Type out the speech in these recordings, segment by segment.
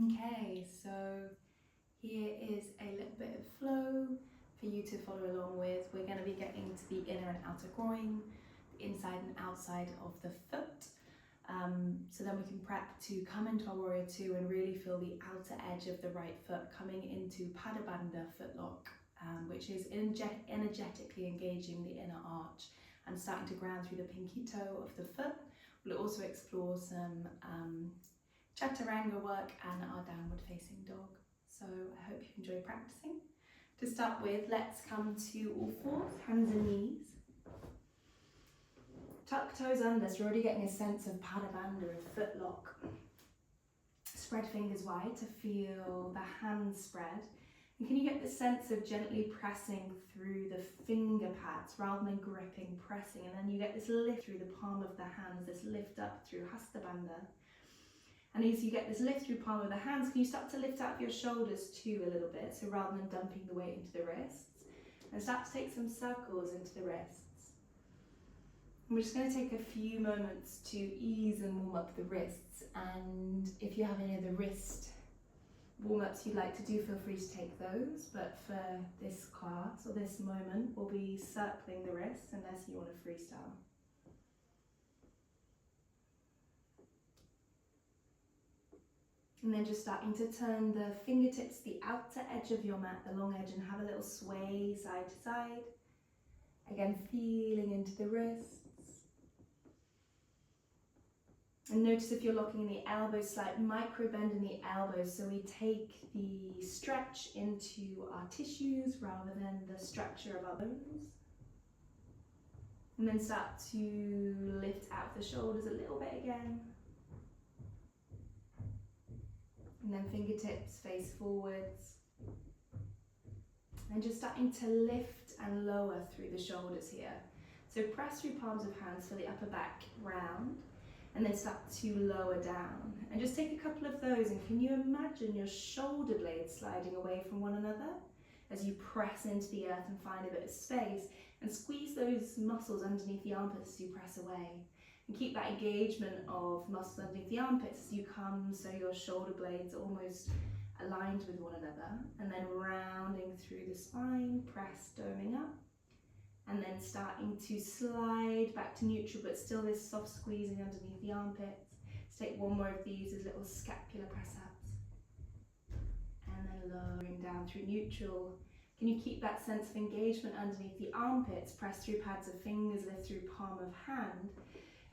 Okay, so here is a little bit of flow for you to follow along with. We're going to be getting to the inner and outer groin, the inside and outside of the foot. So then we can prep to come into our warrior two and really feel the outer edge of the right foot coming into Padabandha footlock, which is energetically engaging the inner arch and starting to ground through the pinky toe of the foot. We'll also explore some chaturanga work and our downward facing dog. So I hope you enjoy practicing. To start with, let's come to all fours, hands and knees. Tuck toes under, so you're already getting a sense of Padabandha, of footlock. Spread fingers wide to feel the hands spread. And can you get the sense of gently pressing through the finger pads rather than gripping, pressing, and then you get this lift through the palm of the hands, this lift up through Hastabandha. And as you get this lift through palm of the hands, can you start to lift out your shoulders too a little bit, so rather than dumping the weight into the wrists, and start to take some circles into the wrists. And we're just going to take a few moments to ease and warm up the wrists, and if you have any of the wrist warm-ups you'd like to do, feel free to take those, but for this class or this moment we'll be circling the wrists unless you want to freestyle. And then just starting to turn the fingertips, the outer edge of your mat, the long edge, and have a little sway side to side. Again, feeling into the wrists. And notice if you're locking in the elbows, slight micro bend in the elbows, so we take the stretch into our tissues rather than the structure of our bones. And then start to lift out the shoulders a little bit again. And then fingertips face forwards. And just starting to lift and lower through the shoulders here. So press through palms of hands for the upper back round. And then start to lower down. And just take a couple of those, and can you imagine your shoulder blades sliding away from one another as you press into the earth and find a bit of space, and squeeze those muscles underneath the armpits as you press away. And keep that engagement of muscles underneath the armpits as you come, so your shoulder blades are almost aligned with one another. And then rounding through the spine, press, doming up. And then starting to slide back to neutral, but still this soft squeezing underneath the armpits. Let's take one more of these as little scapular press-ups. And then lowering down through neutral. Can you keep that sense of engagement underneath the armpits? Press through pads of fingers, lift through palm of hand.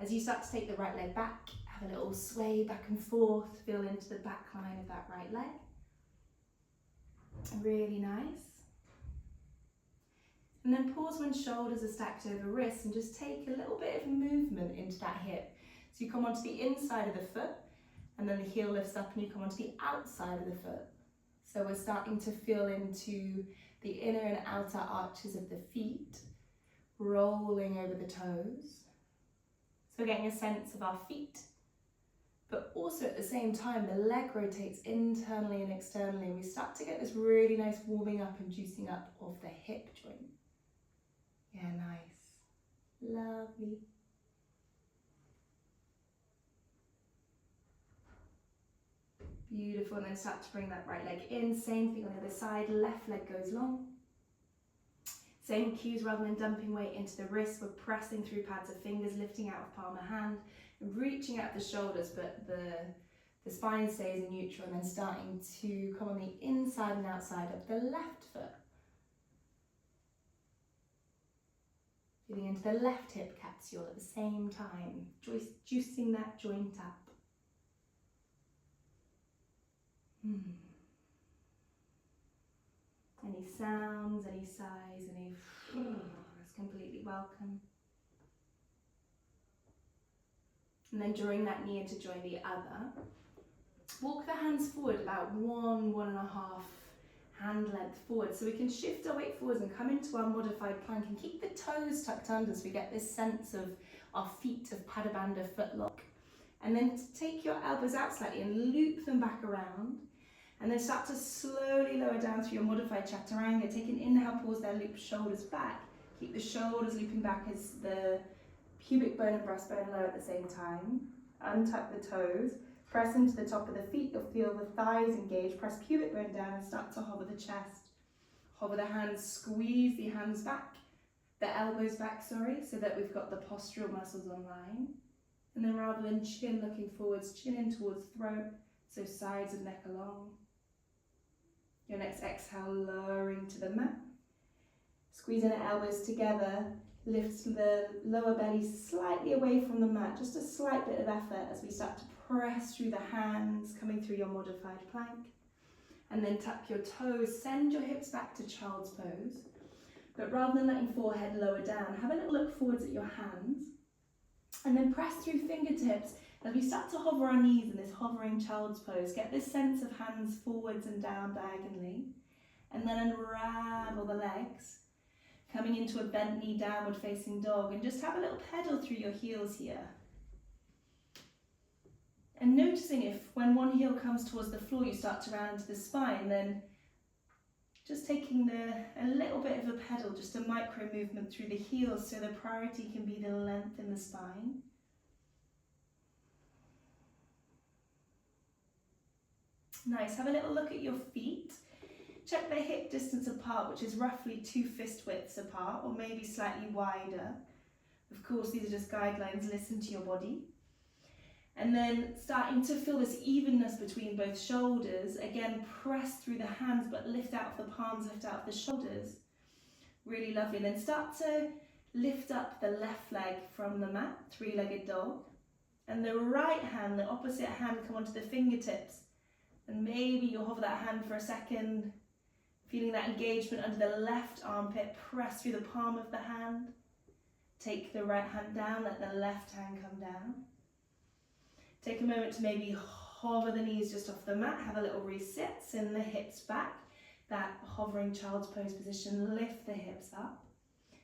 As you start to take the right leg back, have a little sway back and forth, feel into the back line of that right leg. Really nice. And then pause when shoulders are stacked over wrists and just take a little bit of movement into that hip. So you come onto the inside of the foot, and then the heel lifts up and you come onto the outside of the foot. So we're starting to feel into the inner and outer arches of the feet, rolling over the toes. So getting a sense of our feet, but also at the same time the leg rotates internally and externally, and we start to get this really nice warming up and juicing up of the hip joint. Yeah, nice. Lovely. Beautiful, and then start to bring that right leg in. Same thing on the other side, left leg goes long. Same cues, rather than dumping weight into the wrists, we're pressing through pads of fingers, lifting out of palm of hand, and reaching out the shoulders, but the spine stays in neutral, and then starting to come on the inside and outside of the left foot. Feeling into the left hip capsule at the same time, juicing that joint up. Any sounds, any sighs, any is completely welcome. And then drawing that knee in to join the other. Walk the hands forward about 1.5 hand length forward, so we can shift our weight forwards and come into our modified plank and keep the toes tucked under, so we get this sense of our feet of Padabandha footlock. And then take your elbows out slightly and loop them back around, and then start to slowly lower down through your modified chaturanga. Take an inhale, pause there, loop shoulders back, keep the shoulders looping back as the pubic bone and breastbone low at the same time. Untuck the toes, Press into the top of the feet, you'll feel the thighs engage. Press pubic bone down and start to hover the chest. Hover the hands, squeeze the hands back, the elbows back, so that we've got the postural muscles online. And then rather than chin looking forwards, chin in towards throat, so sides of neck along. Your next exhale, lowering to the mat. Squeezing the elbows together, lift the lower belly slightly away from the mat, just a slight bit of effort as we start to press through the hands, coming through your modified plank. And then tuck your toes, send your hips back to child's pose. But rather than letting forehead lower down, have a little look forwards at your hands. And then press through fingertips as we start to hover our knees in this hovering child's pose. Get this sense of hands forwards and down diagonally. And then unravel the legs, coming into a bent knee downward facing dog. And just have a little pedal through your heels here. And noticing if when one heel comes towards the floor, you start to round into the spine, then just taking a little bit of a pedal, just a micro movement through the heels, so the priority can be the length in the spine. Nice, have a little look at your feet. Check their hip distance apart, which is roughly 2 fist widths apart, or maybe slightly wider. Of course, these are just guidelines, listen to your body. And then starting to feel this evenness between both shoulders. Again, press through the hands, but lift out of the palms, lift out of the shoulders. Really lovely. And then start to lift up the left leg from the mat, three-legged dog. And the right hand, the opposite hand, come onto the fingertips. And maybe you'll hover that hand for a second, feeling that engagement under the left armpit. Press through the palm of the hand. Take the right hand down, let the left hand come down. Take a moment to maybe hover the knees just off the mat, have a little reset, send the hips back, that hovering child's pose position, lift the hips up.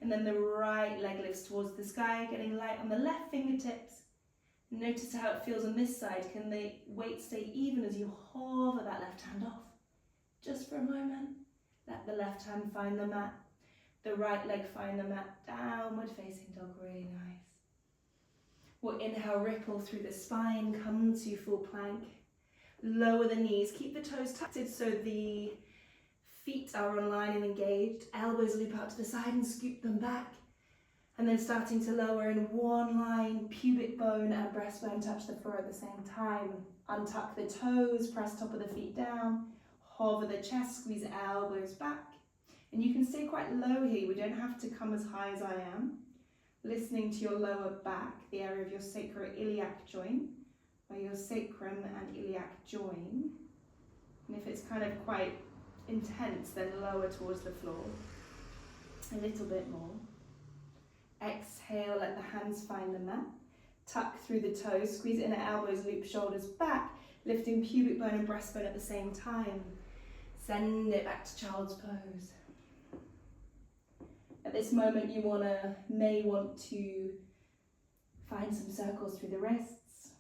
And then the right leg lifts towards the sky, getting light on the left fingertips. Notice how it feels on this side. Can the weight stay even as you hover that left hand off? Just for a moment, let the left hand find the mat, the right leg find the mat, downward facing dog, really nice. We'll inhale, ripple through the spine, come to full plank. Lower the knees, keep the toes tucked so the feet are on line and engaged. Elbows loop out to the side and scoop them back. And then starting to lower in one line, pubic bone and breastbone touch the floor at the same time. Untuck the toes, press top of the feet down. Hover the chest, squeeze elbows back. And you can stay quite low here, we don't have to come as high as I am. Listening to your lower back, the area of your sacroiliac joint, or your sacrum and iliac join. And if it's kind of quite intense, then lower towards the floor. A little bit more. Exhale, let the hands find the mat. Tuck through the toes, squeeze inner elbows, loop shoulders back, lifting pubic bone and breastbone at the same time. Send it back to child's pose. At this moment, you may want to find some circles through the wrists.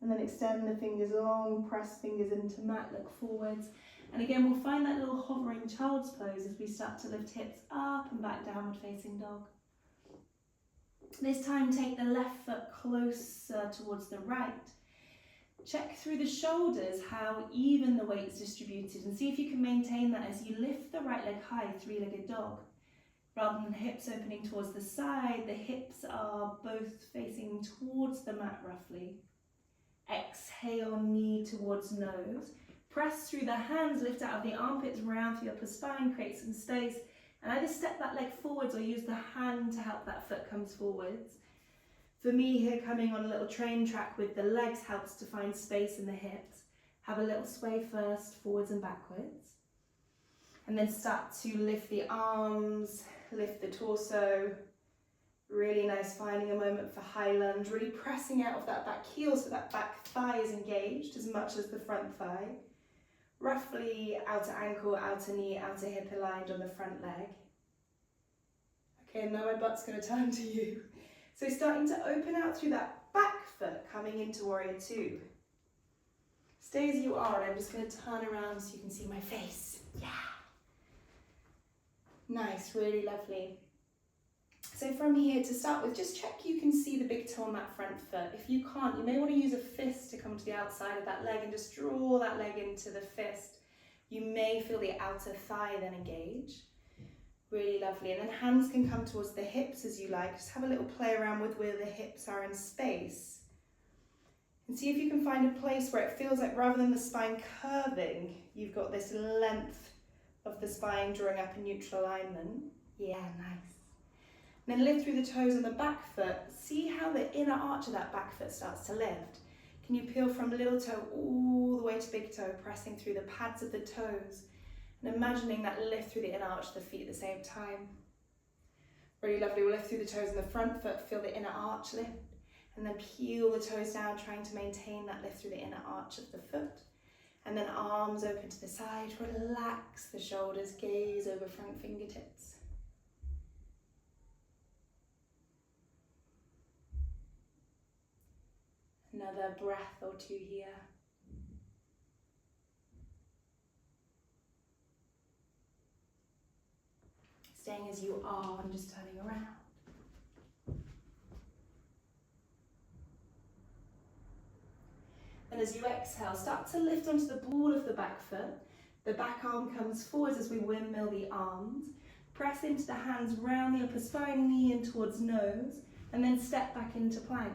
And then extend the fingers long, press fingers into mat, look forwards. And again, we'll find that little hovering child's pose as we start to lift hips up and back, downward facing dog. This time, take the left foot closer towards the right. Check through the shoulders how even the weight is distributed and see if you can maintain that as you lift the right leg high, three-legged dog. Rather than hips opening towards the side, the hips are both facing towards the mat roughly. Exhale, knee towards nose. Press through the hands, lift out of the armpits, round through the upper spine, create some space. And either step that leg forwards or use the hand to help that foot comes forwards. For me here, coming on a little train track with the legs helps to find space in the hips. Have a little sway first, forwards and backwards. And then start to lift the arms, lift the torso. Really nice, finding a moment for high lunge, really pressing out of that back heel so that back thigh is engaged as much as the front thigh. Roughly outer ankle, outer knee, outer hip aligned on the front leg. Okay, now my butt's going to turn to you. So starting to open out through that back foot, coming into warrior two. Stay as you are, and I'm just going to turn around so you can see my face. Yeah. Nice, really lovely. So from here, to start with, just check you can see the big toe on that front foot. If you can't, you may want to use a fist to come to the outside of that leg and just draw that leg into the fist. You may feel the outer thigh then engage. Really lovely. And then hands can come towards the hips as you like. Just have a little play around with where the hips are in space. And see if you can find a place where it feels like rather than the spine curving, you've got this length of the spine drawing up in neutral alignment. Yeah, nice. And then lift through the toes on the back foot. See how the inner arch of that back foot starts to lift. Can you peel from little toe all the way to big toe, pressing through the pads of the toes and imagining that lift through the inner arch of the feet at the same time. Really lovely. We'll lift through the toes on the front foot, feel the inner arch lift, and then peel the toes down, trying to maintain that lift through the inner arch of the foot. And then arms open to the side, relax the shoulders, gaze over front fingertips. Another breath or two here. Staying as you are and just turning around. And as you exhale, start to lift onto the ball of the back foot. The back arm comes forwards as we windmill the arms. Press into the hands round the upper spine, knee in towards nose, and then step back into plank.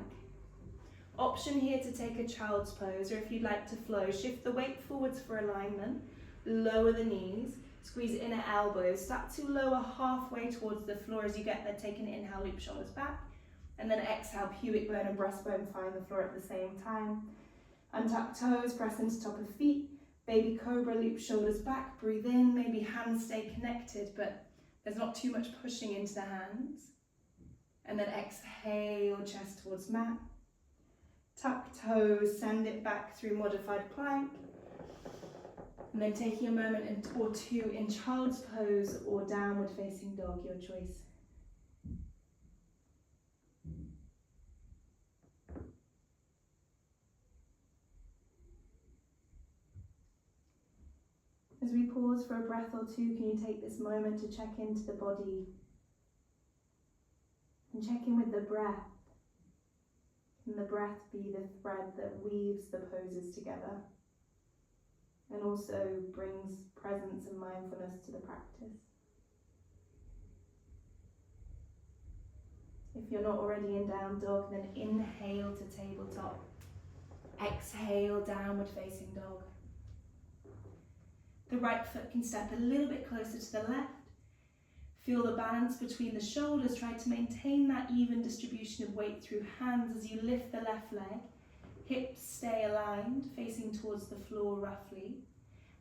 Option here to take a child's pose, or if you'd like to flow, shift the weight forwards for alignment, lower the knees, squeeze inner elbows, start to lower halfway towards the floor as you get there, take an inhale, loop shoulders back, and then exhale, pubic bone and breastbone find the floor at the same time. Untuck toes, press into top of feet, baby cobra, loop shoulders back, breathe in, maybe hands stay connected, but there's not too much pushing into the hands. And then exhale, chest towards mat. Tuck toes, send it back through modified plank. And then taking a moment or two in child's pose or downward facing dog, your choice. As we pause for a breath or two, can you take this moment to check into the body and check in with the breath? Can the breath be the thread that weaves the poses together and also brings presence and mindfulness to the practice? If you're not already in down dog, then inhale to tabletop. Exhale, downward facing dog. The right foot can step a little bit closer to the left. Feel the balance between the shoulders. Try to maintain that even distribution of weight through hands as you lift the left leg. Hips stay aligned, facing towards the floor roughly.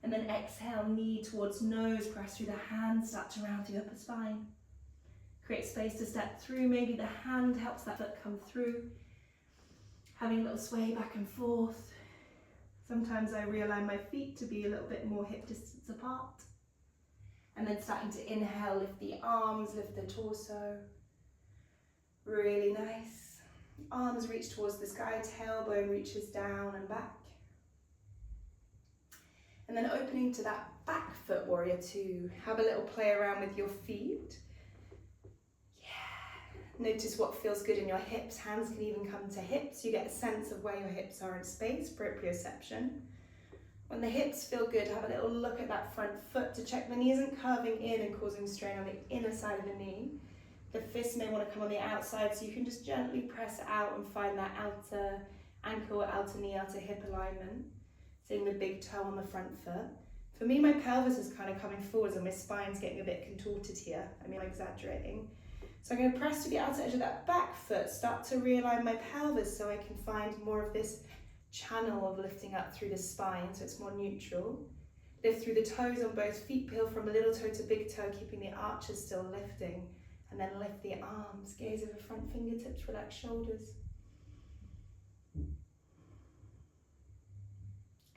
And then exhale, knee towards nose, press through the hands, start to round the upper spine. Create space to step through. Maybe the hand helps that foot come through. Having a little sway back and forth. Sometimes I realign my feet to be a little bit more hip distance apart. And then starting to inhale, lift the arms, lift the torso. Really nice. Arms reach towards the sky, tailbone reaches down and back. And then opening to that back foot, warrior two. Have a little play around with your feet. Notice what feels good in your hips. Hands can even come to hips. You get a sense of where your hips are in space, proprioception. When the hips feel good, have a little look at that front foot to check the knee isn't curving in and causing strain on the inner side of the knee. The fist may want to come on the outside, so you can just gently press out and find that outer ankle, outer knee, outer hip alignment. Seeing the big toe on the front foot. For me, my pelvis is kind of coming forwards and my spine's getting a bit contorted here. I mean, I'm exaggerating. So I'm going to press to the outer edge of that back foot, start to realign my pelvis so I can find more of this channel of lifting up through the spine so it's more neutral. Lift through the toes on both feet, peel from little toe to big toe, keeping the arches still lifting. And then lift the arms, gaze over front fingertips, relax shoulders.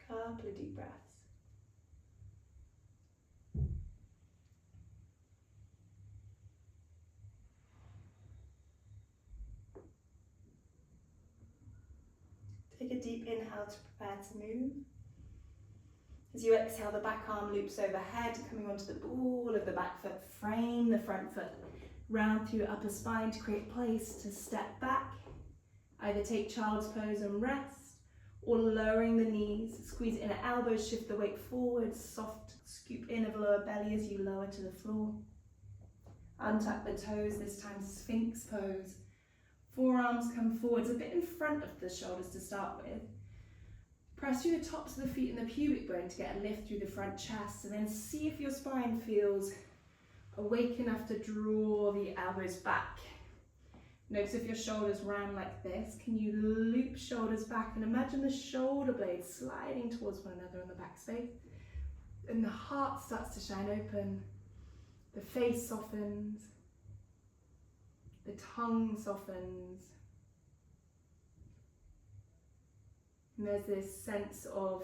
Couple of deep breaths. Take a deep inhale to prepare to move. As you exhale, the back arm loops overhead, coming onto the ball of the back foot. Frame the front foot round through your upper spine to create place to step back. Either take child's pose and rest, or lowering the knees, squeeze inner elbows, shift the weight forward, soft scoop in of lower belly as you lower to the floor. Untuck the toes, this time Sphinx pose. Forearms come forwards a bit in front of the shoulders to start with. Press through the tops of the feet and the pubic bone to get a lift through the front chest, and then see if your spine feels awake enough to draw the elbows back. Notice if your shoulders round like this, can you loop shoulders back and imagine the shoulder blades sliding towards one another in the back space, and the heart starts to shine open, the face softens, the tongue softens, and there's this sense of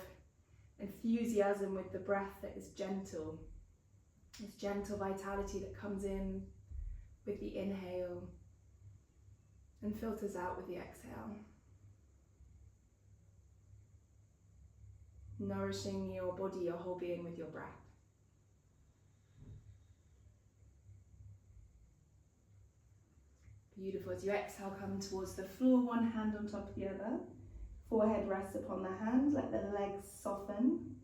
enthusiasm with the breath that is gentle, this gentle vitality that comes in with the inhale and filters out with the exhale. Nourishing your body, your whole being with your breath. Beautiful. As you exhale, come towards the floor, one hand on top of the other. Forehead rests upon the hand, let the legs soften.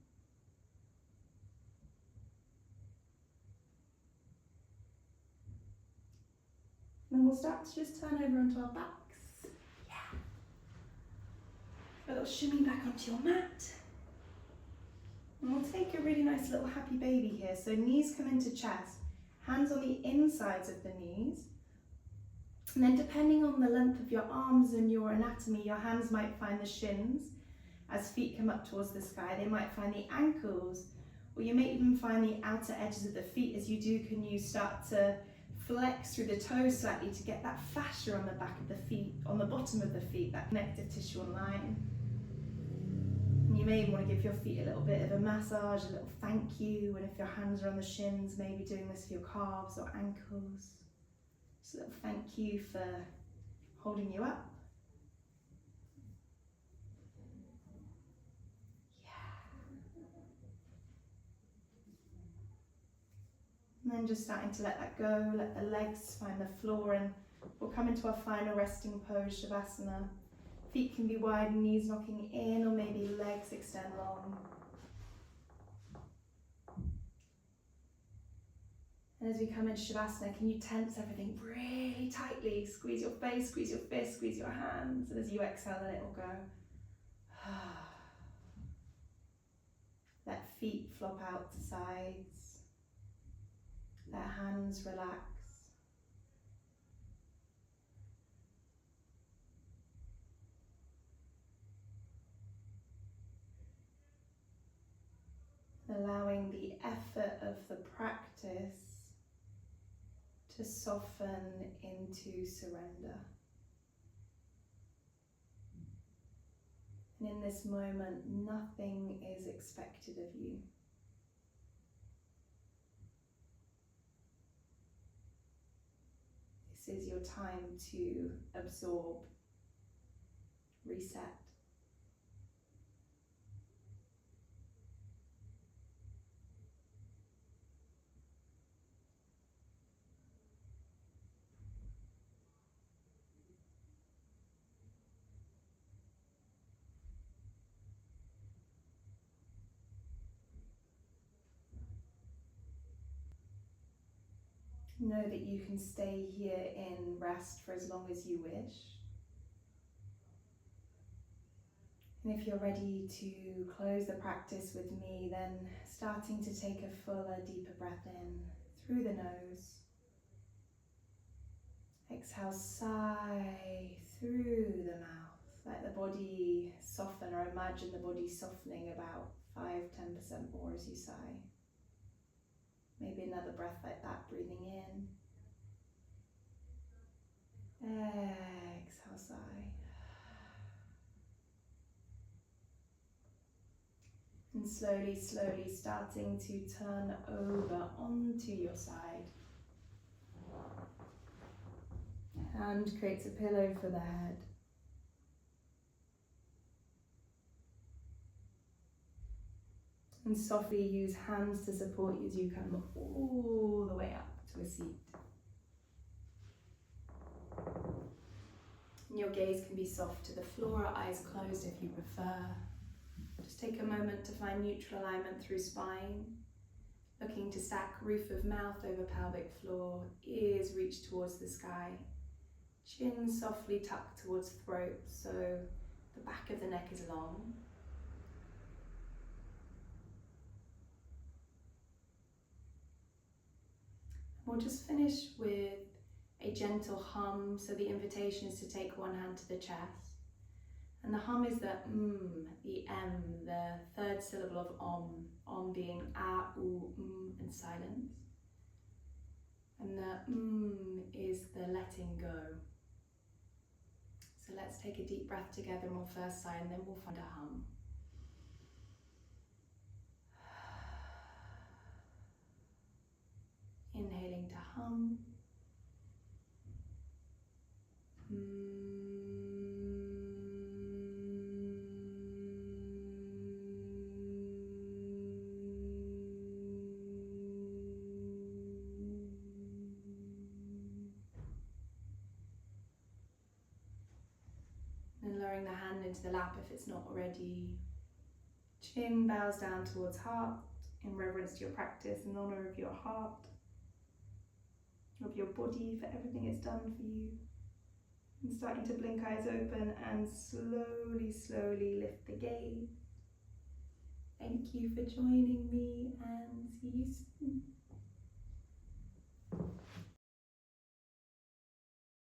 And then we'll start to just turn over onto our backs. Yeah. A little shimmy back onto your mat. And we'll take a really nice little happy baby here. So knees come into chest, hands on the insides of the knees. And then depending on the length of your arms and your anatomy, your hands might find the shins. As feet come up towards the sky, they might find the ankles, or you may even find the outer edges of the feet. As you do, can you start to flex through the toes slightly to get that fascia on the back of the feet, on the bottom of the feet, that connective tissue and line. And you may even want to give your feet a little bit of a massage, a little thank you, and if your hands are on the shins, maybe doing this for your calves or ankles. Just a little thank you for holding you up. And then just starting to let that go, let the legs find the floor, and we'll come into our final resting pose, Shavasana. Feet can be wide, knees knocking in, or maybe legs extend long. And as we come into Shavasana, can you tense everything really tightly? Squeeze your face, squeeze your fist, squeeze your hands, and as you exhale, let it all go. Let feet flop out to sides. Let hands relax. Allowing the effort of the practice to soften into surrender. And in this moment, nothing is expected of you. This is your time to absorb, reset. Know that you can stay here in rest for as long as you wish. And if you're ready to close the practice with me, then starting to take a fuller, deeper breath in through the nose. Exhale, sigh through the mouth. Let the body soften, or imagine the body softening about 5-10% more as you sigh. Maybe another breath like that, breathing in. Exhale, sigh. And slowly, slowly starting to turn over onto your side. Hand creates a pillow for the head. And softly use hands to support you as you come all the way up to a seat. And your gaze can be soft to the floor or eyes closed if you prefer. Just take a moment to find neutral alignment through spine. Looking to stack roof of mouth over pelvic floor, ears reach towards the sky. Chin softly tucked towards throat, so the back of the neck is long. We'll just finish with a gentle hum, so the invitation is to take one hand to the chest. And the hum is the the M, the third syllable of om being a, u, and silence. And the is the letting go. So let's take a deep breath together and we'll first sigh and then we'll find a hum. Inhaling to hum. And lowering the hand into the lap if it's not already. Chin bows down towards heart in reverence to your practice, in honor of your heart, of your body, for everything it's done for you. And starting to blink eyes open and slowly, slowly lift the gaze. Thank you for joining me and see you soon.